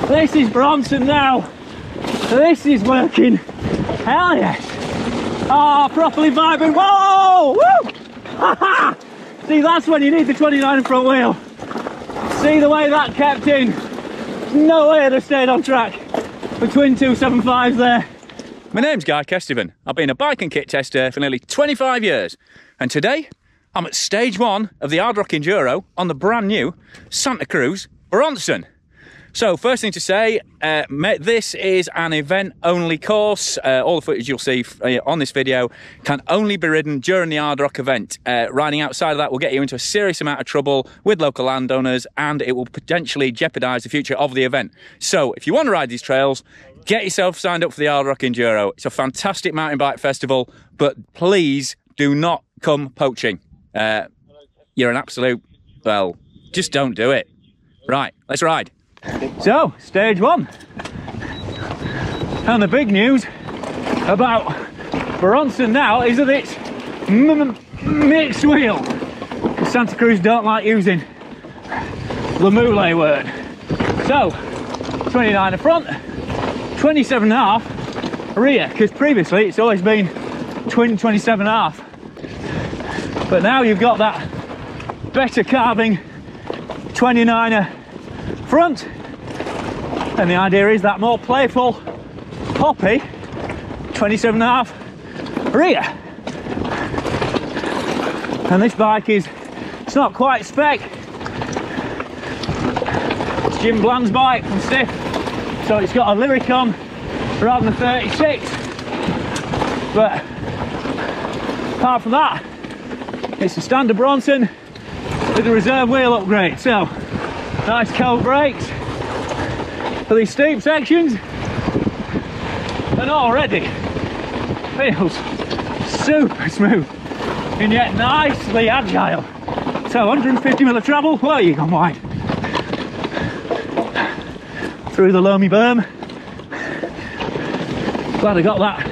This is Bronson now. This is working. Hell yes. Ah, properly vibing. Whoa! Woo! See, that's when you need the 29 front wheel. See the way that kept in. No way I'd have stayed on track between 275s there. My name's Guy Kestivan. I've been a bike and kit tester for nearly 25 years. And today, I'm at stage 1 of the Ard Rock Enduro on the brand new Santa Cruz Bronson. So first thing to say, this is an event only course. All the footage you'll see on this video can only be ridden during the Ard Rock event. Riding outside of that will get you into a serious amount of trouble with local landowners, and it will potentially jeopardise the future of the event. So if you want to ride these trails, get yourself signed up for the Ard Rock Enduro. It's a fantastic mountain bike festival, but please do not come poaching. You're an absolute, well, just don't do it. Right, let's ride. So, stage 1. And the big news about Bronson now is that it's mixed wheel. Santa Cruz don't like using the moulet word. So, 29 in front, 27.5 rear, because previously it's always been twin 27.5. But now you've got that better carving 29er front, and the idea is that more playful, poppy 27.5 rear. And this bike is, it's not quite spec. It's Jim Bland's bike from Stif, so it's got a Lyric on rather than 36. But apart from that, it's a standard Bronson with a reserve wheel upgrade. So nice cold brakes for these steep sections, and already feels super smooth and yet nicely agile. So 150mm of travel, whoa, you gone wide. Through the loamy berm. Glad I got that.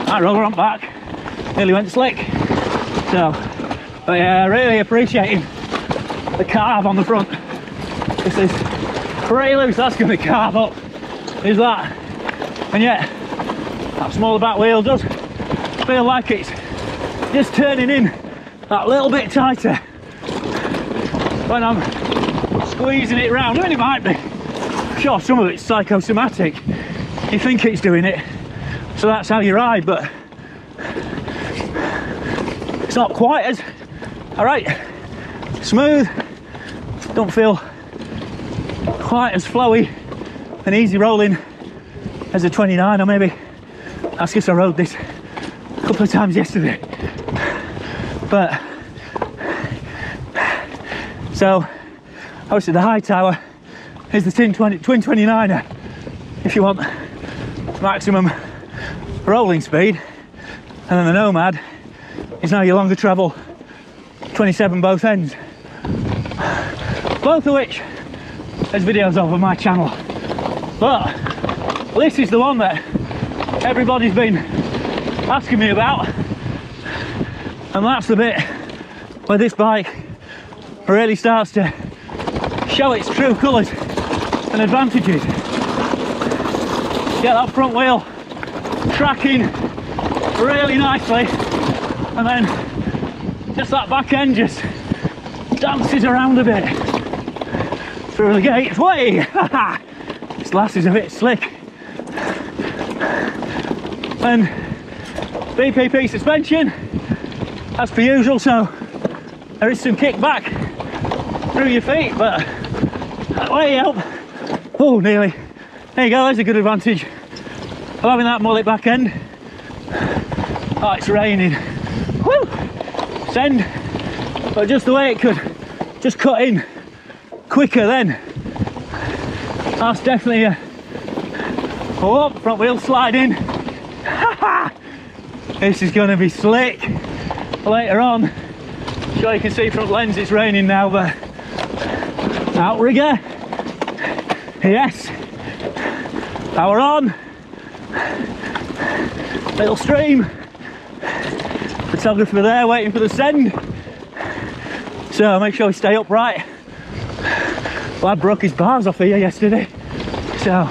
That roller on back, nearly went slick. So, but yeah, really appreciating the carve on the front. This is pretty loose, that's going to carve up, is that. And yet, that smaller back wheel does feel like it's just turning in that little bit tighter when I'm squeezing it round. I mean, it might be. I'm sure some of it's psychosomatic. You think it's doing it, so that's how you ride, but it's not quite as alright, smooth, don't feel quite as flowy and easy rolling as a 29, or maybe that's because I rode this a couple of times yesterday. But so obviously the high tower is the twin 29er if you want maximum rolling speed, and then the Nomad is now your longer travel 27 both ends, both of which there's videos of on my channel. But this is the one that everybody's been asking me about, and that's the bit where this bike really starts to show its true colours and advantages. Get that front wheel tracking really nicely, and then just that back end just dances around a bit through the gates. Way! This lass is a bit slick. And BPP suspension as per usual, so there is some kickback through your feet, but that way up. Oh, nearly. There you go, there's a good advantage of having that mullet back end. Oh, it's raining. Woo! Send. But just the way it could just cut in quicker then. That's definitely a... Oh, front wheel sliding. This is going to be slick later on. Sure you can see front lens, it's raining now, but outrigger. Yes. Power on. Little stream. Photographer there waiting for the send. So make sure we stay upright. Lad broke his bars off here yesterday, so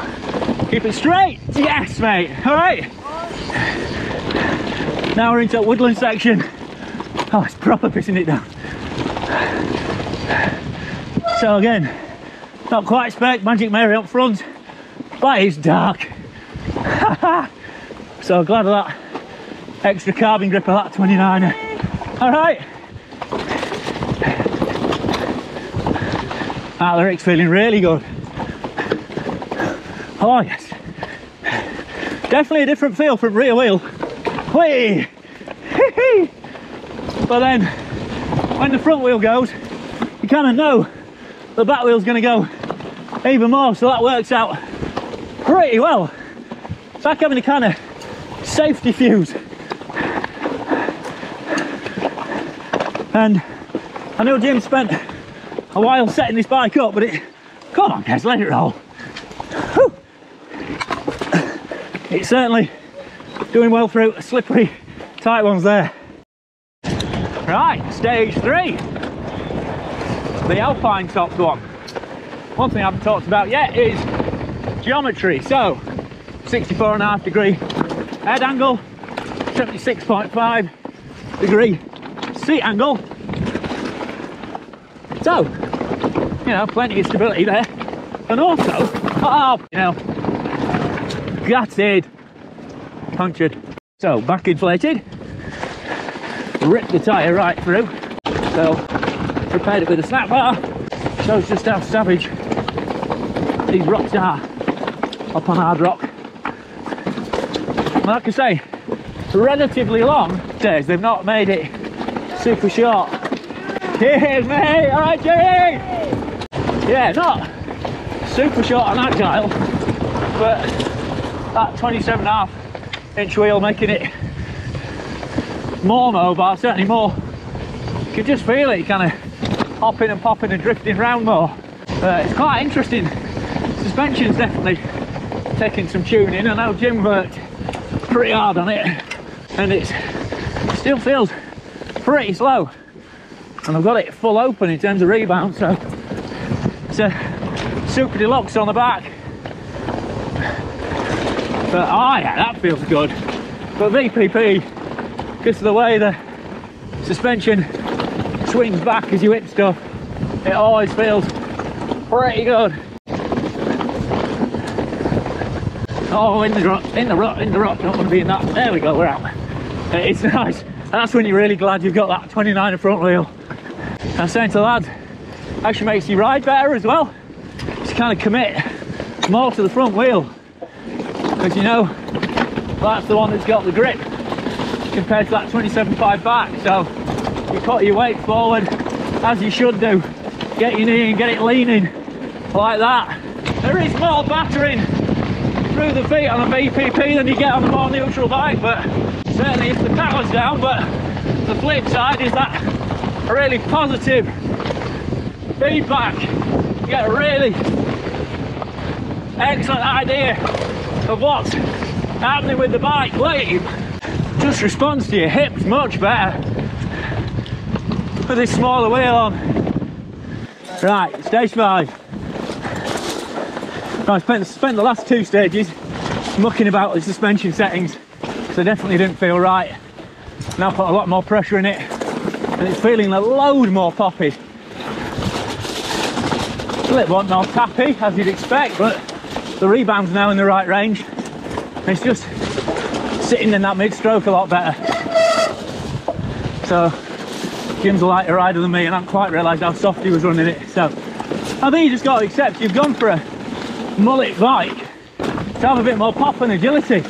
keep it straight. Yes, mate. All right. Now we're into that woodland section. Oh, it's proper pissing it down. So again, not quite spec Magic Mary up front, but it's dark. So glad of that extra carbon grip of that 29er. All right. Ah, the rig's feeling really good. Oh yes. Definitely a different feel from rear wheel. Whee! But then, when the front wheel goes, you kind of know the back wheel's going to go even more, so that works out pretty well. It's like having a kind of safety fuse. And I know Jim spent a while setting this bike up, but come on guys, let it roll. Whew. It's certainly doing well through slippery, tight ones there. Right, stage 3. The Alpine topped one. One thing I haven't talked about yet is geometry. So, 64.5 degree head angle, 76.5 degree seat angle. So, you know, plenty of stability there. And also, oh, you know, gutted, punctured. So, back inflated, ripped the tyre right through. So, prepared it with a snap bar. Shows just how savage these rocks are up on Ard Rock. Like I say, relatively long stairs. They've not made it super short. Cheers, mate! All right, Jerry! Yeah, not super short and agile, but that 27.5 inch wheel making it more mobile, certainly more. You can just feel it kind of hopping and popping and drifting around more. It's quite interesting. Suspension's definitely taking some tuning. I know Jim worked pretty hard on it, and it still feels pretty slow. And I've got it full open in terms of rebound, so it's a Super Deluxe on the back. But oh yeah, that feels good. But VPP, because of the way the suspension swings back as you hit stuff, it always feels pretty good. Oh, in the rut, don't want to be in that. There we go, we're out. It's nice. That's when you're really glad you've got that 29er front wheel. I was saying to the lads, actually makes you ride better as well. Just kind of commit more to the front wheel, because you know that's the one that's got the grip compared to that 27.5 back. So you put your weight forward as you should do, get your knee and get it leaning like that. There is more battering through the feet on a VPP than you get on a more neutral bike, but certainly if the power's down. But the flip side is that really positive feedback. You get a really excellent idea of what's happening with the bike. Wave just responds to your hips much better with this smaller wheel on. Right, stage 5. I spent the last 2 stages mucking about the suspension settings, so definitely didn't feel right. Now put a lot more pressure in it, and it's feeling a load more poppy. A little bit more tappy, as you'd expect, but the rebound's now in the right range. It's just sitting in that mid-stroke a lot better. So Jim's a lighter rider than me, and I haven't quite realised how soft he was running it. So I think you just got to accept you've gone for a mullet bike to have a bit more pop and agility.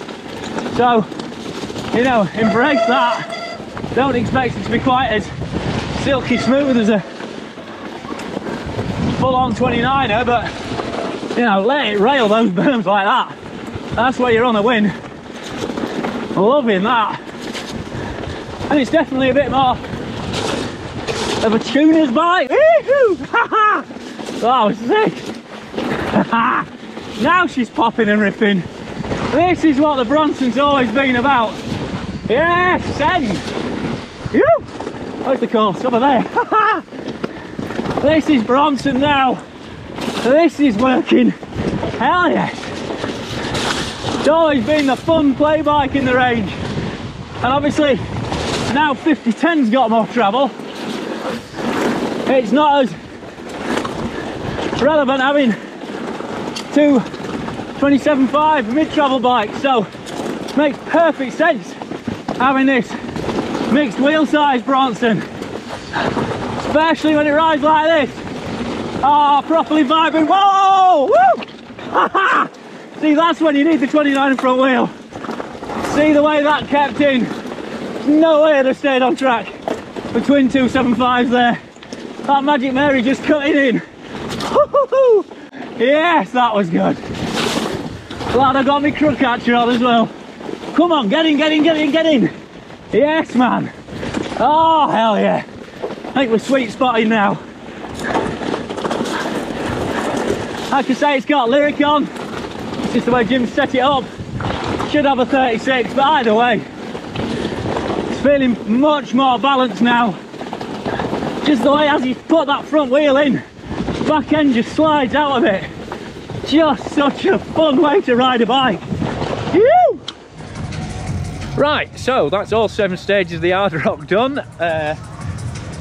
So, you know, embrace that. Don't expect it to be quite as silky smooth as a full-on 29er, but you know, let it rail those berms like that. That's where you're on a win. Loving that. And it's definitely a bit more of a tuner's bike. That was sick. Now she's popping and ripping. This is what the Bronson's always been about. Yes, send. Where's the course? Over there. This is Bronson now. This is working. Hell yes. It's always been the fun play bike in the range. And obviously, now 5010's got more travel. It's not as relevant having two 27.5 mid-travel bikes, so it makes perfect sense having this mixed wheel size Bronson, especially when it rides like this. Ah, properly vibing. Whoa! Woo! See, that's when you need the 29 front wheel. See the way that kept in. No way I'd have stayed on track between two 7.5s there. That Magic Mary just cutting in. Yes, that was good. Glad I got my crook catcher on as well. Come on, get in, get in, get in, get in. Yes, man. Oh, hell yeah. I think we're sweet spotting now. Like I say, it's got lyric on. It's just the way Jim set it up. Should have a 36, but either way, it's feeling much more balanced now. Just the way as he's put that front wheel in, back end just slides out of it. Just such a fun way to ride a bike. Woo! Right, so that's all 7 stages of the Ard Rock done.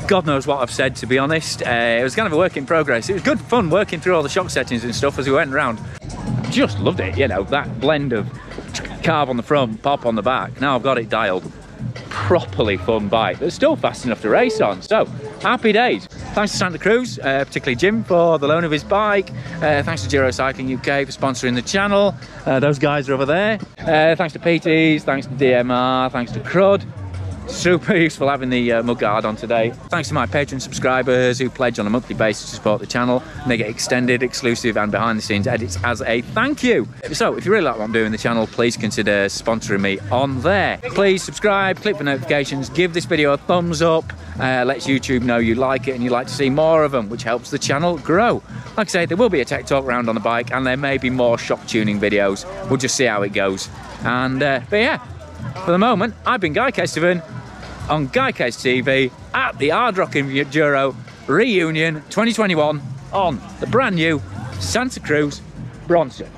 God knows what I've said, to be honest. It was kind of a work in progress. It was good fun working through all the shock settings and stuff as we went around. Just loved it, you know, that blend of carve on the front, pop on the back. Now I've got it dialed. Properly fun bike that's still fast enough to race on, so happy days. Thanks to Santa Cruz, particularly Jim, for the loan of his bike. Thanks to Giro Cycling UK for sponsoring the channel. Those guys are over there. Thanks to PTs, thanks to DMR, thanks to Crud. Super useful having the mudguard on today. Thanks to my Patreon subscribers who pledge on a monthly basis to support the channel, and they get extended, exclusive and behind the scenes edits as a thank you. So if you really like what I'm doing in the channel, please consider sponsoring me on there. Please subscribe, click for notifications, give this video a thumbs up, lets YouTube know you like it and you'd like to see more of them, which helps the channel grow. Like I say, there will be a tech talk round on the bike and there may be more shock tuning videos. We'll just see how it goes. And but yeah, for the moment, I've been Guy Kesteven on Guy Kes TV at the Ard Rock Enduro Reunion 2021 on the brand new Santa Cruz Bronson.